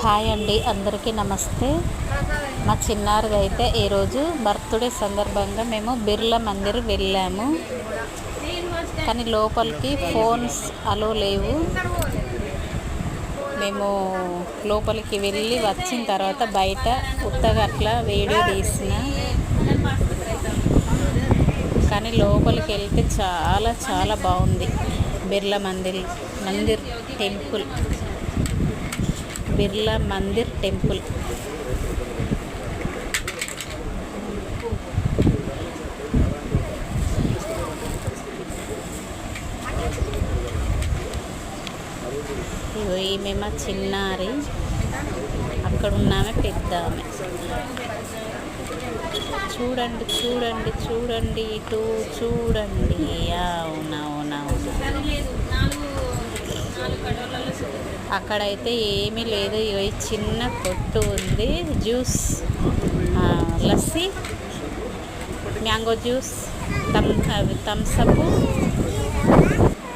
Hi అండి, అందరికీ నమస్తే. మా చిన్నారిది అయితే ఈరోజు బర్త్డే సందర్భంగా మేము బిర్లా మందిర్ వెళ్ళాము. కానీ లోపలికి ఫోన్స్ అలో లేవు. మేము లోపలికి వెళ్ళి వచ్చిన తర్వాత బయట ఉత్తగా అట్లా వీడియో తీసిన. కానీ లోపలికి వెళ్తే చాలా చాలా బాగుంది. Birla Mandir temple, Birla Mandir temple. ఈమె మా చిన్నారి, అక్కడ ఉన్నామే పెద్ద ఆమె. చూడండి చూడండి చూడండి, ఇటు చూడండి. అవునవునవును, అక్కడైతే ఏమీ లేదు. ఈ చిన్న కొట్టు ఉంది. Juice, lassi, mango juice, Thums Up,